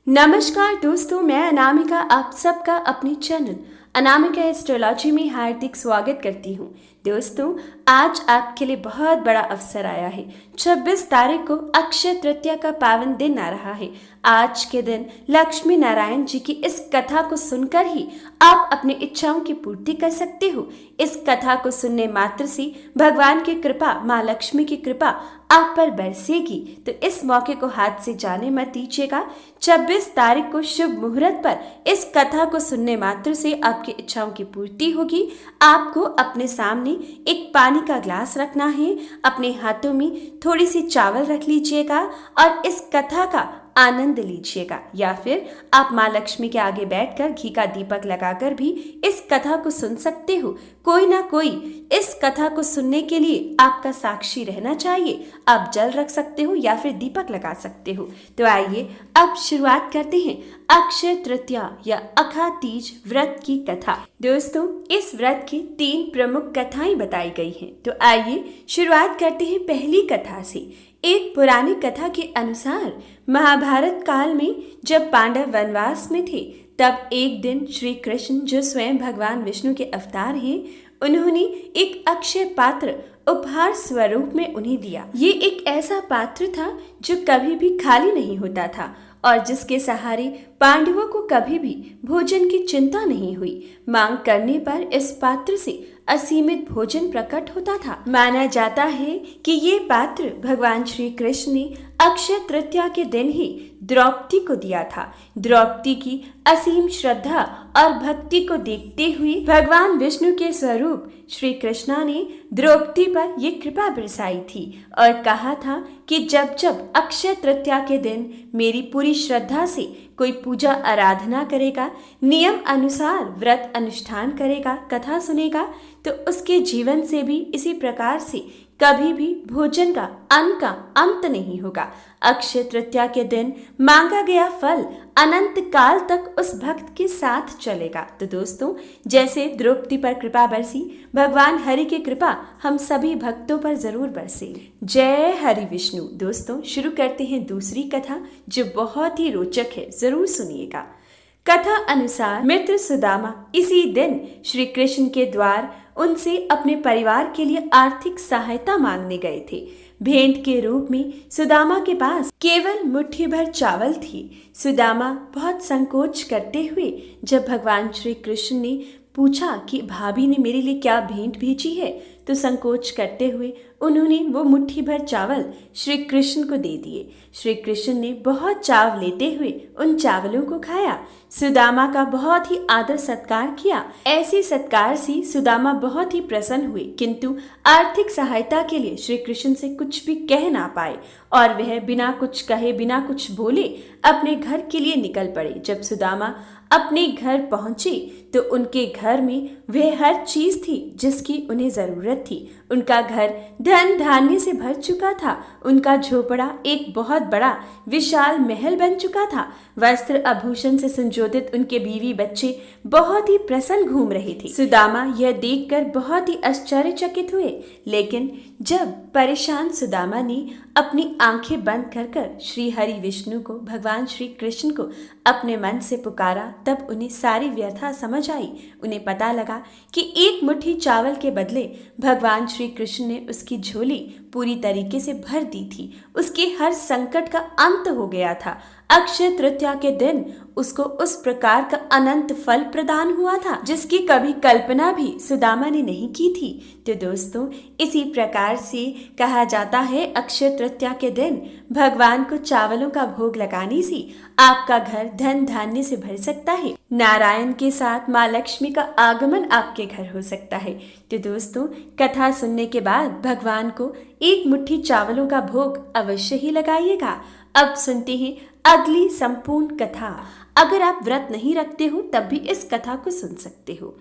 नमस्कार दोस्तों, मैं अनामिका आप सबका अपने चैनल अनामिका एस्ट्रोलॉजी में हार्दिक स्वागत करती हूँ। दोस्तों, आज आपके लिए बहुत बड़ा अवसर आया है। 26 तारीख को अक्षय तृतीया का पावन दिन आ रहा है। आज के दिन लक्ष्मी नारायण जी की इस कथा को सुनकर ही आप अपनी इच्छाओं की पूर्ति कर सकते हो। इस कथा को सुनने मात्र से भगवान की कृपा, माँ लक्ष्मी की कृपा आप पर बरसेगी। तो इस मौके को हाथ से जाने मत दीजिएगा। 26 तारीख को शुभ मुहूर्त पर इस कथा को सुनने मात्र से आपकी इच्छाओं की पूर्ति होगी। आपको अपने सामने एक पानी का ग्लास रखना है, अपने हाथों में थोड़ी सी चावल रख लीजिएगा और इस कथा का आनंद लीजिएगा। या फिर आप माँ लक्ष्मी के आगे बैठकर घी का दीपक लगाकर भी इस कथा को सुन सकते हो। कोई ना कोई इस कथा को सुनने के लिए आपका साक्षी रहना चाहिए। आप जल रख सकते हो या फिर दीपक लगा सकते हो। तो आइए अब शुरुआत करते हैं अक्षय तृतीया या अखा तीज व्रत की कथा। दोस्तों, इस व्रत की 3 प्रमुख कथाएं बताई गई हैं। तो आइए शुरुआत करते हैं पहली कथा से। एक पुरानी कथा के अनुसार महाभारत काल में जब पांडव वनवास में थे, तब एक दिन श्री कृष्ण, जो स्वयं भगवान विष्णु के अवतार हैं, उन्होंने एक अक्षय पात्र उपहार स्वरूप में उन्हें दिया। ये एक ऐसा पात्र था जो कभी भी खाली नहीं होता था और जिसके सहारे पांडवों को कभी भी भोजन की चिंता नहीं हुई। मांग करने पर इस पात्र से असीमित भोजन प्रकट होता था। माना जाता है कि ये पात्र भगवान श्री कृष्ण ने अक्षय तृतीया के दिन ही द्रौपदी को दिया था। द्रौपदी की असीम श्रद्धा और भक्ति को देखते हुए भगवान विष्णु के स्वरूप श्री कृष्णा ने द्रौपदी पर ये कृपा बरसाई थी और कहा था कि जब जब अक्षय तृतीया के दिन मेरी पूरी श्रद्धा से कोई पूजा आराधना करेगा, नियम अनुसार व्रत अनुष्ठान करेगा, कथा सुनेगा, तो उसके जीवन से भी इसी प्रकार से कभी भी भोजन का अन्न का अंत नहीं होगा। अक्षय तृतीया के दिन मांगा गया फल अनंत काल तक उस भक्त के साथ चलेगा। तो दोस्तों, जैसे द्रौपदी पर कृपा बरसी, भगवान हरि की कृपा हम सभी भक्तों पर जरूर बरसे। जय हरि विष्णु। दोस्तों, शुरू करते हैं दूसरी कथा जो बहुत ही रोचक है, जरूर सुनिएगा। कथा अनुसार मित्र सुदामा इसी दिन श्री कृष्ण के द्वार उनसे अपने परिवार के लिए आर्थिक सहायता मांगने गए थे। भेंट के रूप में सुदामा के पास केवल मुट्ठी भर चावल थी। सुदामा बहुत संकोच करते हुए जब भगवान श्री कृष्ण ने पूछा कि भाभी ने मेरे लिए क्या भेंट भेजी है, तो संकोच करते हुए उन्होंने वो मुट्ठी भर चावल श्री कृष्ण को दे दिए। श्री कृष्ण ने बहुत चाव लेते हुए उन चावलों को खाया। सुदामा का बहुत ही आदर सत्कार किया। ऐसे सत्कार से सुदामा बहुत ही प्रसन्न हुए, किंतु आर्थिक सहायता के लिए श्री कृष्ण से कुछ भी कह ना पाए और वह बिना कुछ कहे, बिना कुछ बोले अपने घर के लिए निकल पड़े। जब सुदामा अपने घर पहुंचे तो उनके घर में वह हर चीज थी जिसकी उन्हें जरूरत थी। उनका घर धन धान्य से भर चुका था। उनका झोपड़ा एक बहुत बड़ा विशाल महल बन चुका था। वस्त्र आभूषण से संजोदित उनके बीवी बच्चे बहुत ही प्रसन्न घूम रहे थे। सुदामा यह देखकर बहुत ही आश्चर्यचकित हुए, लेकिन जब परेशान सुदामा ने अपनी आंखें बंद कर श्री हरि विष्णु को, भगवान श्री कृष्ण को अपने मन से पुकारा, तब उन्हें सारी व्यथा समझ आई। उन्हें पता लगा कि एक मुट्ठी चावल के बदले भगवान श्री कृष्ण ने उसकी झोली पूरी तरीके से भर दी थी। उसके हर संकट का अंत हो गया था। अक्षय तृतीया के दिन उसको उस प्रकार का अनंत फल प्रदान हुआ था जिसकी कभी कल्पना भी सुदामा ने नहीं की थी। तो दोस्तों, इसी प्रकार से कहा जाता है अक्षय तृतीया के दिन भगवान को चावलों का भोग लगाने से आपका घर धन धान्य से भर सकता है। नारायण के साथ माँ लक्ष्मी का आगमन आपके घर हो सकता है। तो दोस्तों, कथा सुनने के बाद भगवान को एक मुट्ठी चावलों का भोग अवश्य ही लगाइएगा। अब सुनते हैं अगली संपूर्ण कथा। अगर आप व्रत नहीं रखते हो तब भी इस कथा को सुन सकते हो।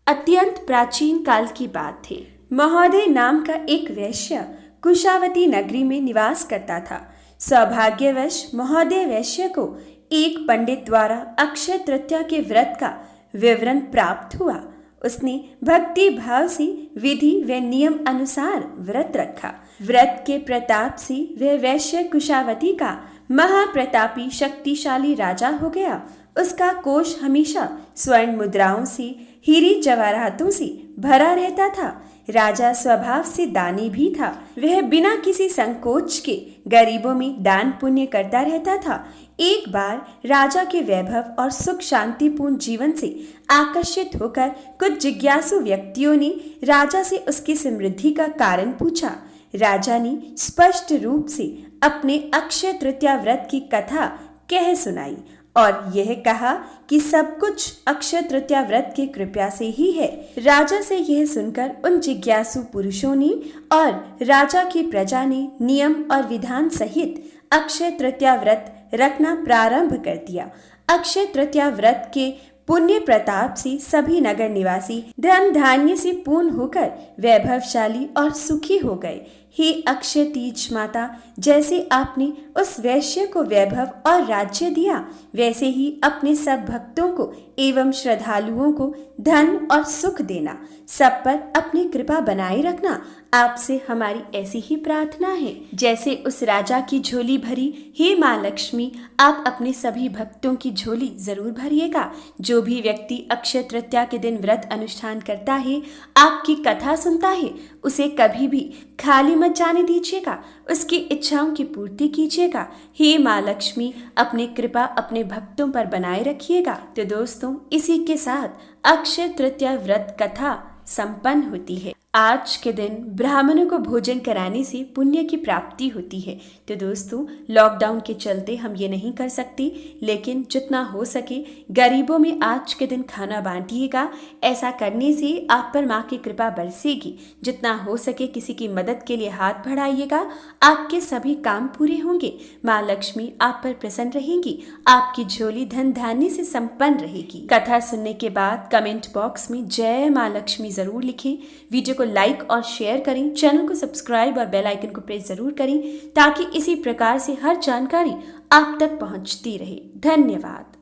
अत्यंत प्राचीन काल की बात है। महोदय नाम का एक वैश्य कुशावती नगरी में निवास करता था। सौभाग्यवश महोदय वैश्य को एक पंडित द्वारा अक्षय तृतीया के व्रत का विवरण प्राप्त हुआ। उसने भक्ति भाव से विधि व नियम अनुसार व्रत रखा। व्रत के प्रताप से वह वैश्य कुशावती का महाप्रतापी शक्तिशाली राजा हो गया। उसका कोष हमेशा स्वर्ण मुद्राओं से, हीरे जवाहरातों से भरा रहता था। राजा स्वभाव से दानी भी था। वह बिना किसी संकोच के गरीबों में दान पुण्य करता रहता था। एक बार राजा के वैभव और सुख शांतिपूर्ण जीवन से आकर्षित होकर कुछ जिज्ञासु व्यक्तियों ने राजा से उसकी समृद्धि का कारण पूछा। राजा ने स्पष्ट रूप से अपने अक्षय तृतीया व्रत की कथा कह सुनाई और यह कहा कि सब कुछ अक्षय तृतीया व्रत की कृपा से ही है। राजा से यह सुनकर उन जिज्ञासु पुरुषों ने और राजा की प्रजा ने नियम और विधान सहित अक्षय तृतीया व्रत रखना प्रारंभ कर दिया। अक्षय तृतीया व्रत के पुण्य प्रताप से सभी नगर निवासी धन धान्य से पूर्ण होकर वैभवशाली और सुखी हो गए। हे अक्षय तीज माता, जैसे आपने उस वैश्य को वैभव और राज्य दिया, वैसे ही अपने सब भक्तों को एवं श्रद्धालुओं को धन और सुख देना। सब पर अपनी कृपा बनाए रखना, आपसे हमारी ऐसी ही प्रार्थना है। जैसे उस राजा की झोली भरी, हे माँ लक्ष्मी, आप अपने सभी भक्तों की झोली जरूर भरिएगा। जो भी व्यक्ति अक्षय तृतीया के दिन व्रत अनुष्ठान करता है, आपकी कथा सुनता है, उसे कभी भी खाली मत जाने दीजिएगा। उसकी इच्छाओं की पूर्ति कीजिएगा। हे माँ लक्ष्मी, अपनी कृपा अपने भक्तों पर बनाए रखिएगा। तो दोस्तों, इसी के साथ अक्षय तृतीया व्रत कथा संपन्न होती है। आज के दिन ब्राह्मणों को भोजन कराने से पुण्य की प्राप्ति होती है। तो दोस्तों, लॉकडाउन के चलते हम ये नहीं कर सकते, लेकिन जितना हो सके गरीबों में आज के दिन खाना बांटिएगा। ऐसा करने से आप पर माँ की कृपा बरसेगी। जितना हो सके किसी की मदद के लिए हाथ बढ़ाइएगा, आपके सभी काम पूरे होंगे। माँ लक्ष्मी आप पर प्रसन्न रहेंगी, आपकी झोली धन धान्य से संपन्न रहेगी। कथा सुनने के बाद कमेंट बॉक्स में जय माँ लक्ष्मी जरूर लिखें। वीडियो को लाइक और शेयर करें। चैनल को सब्सक्राइब और बेल आइकन को प्रेस जरूर करें ताकि इसी प्रकार से हर जानकारी आप तक पहुंचती रहे। धन्यवाद।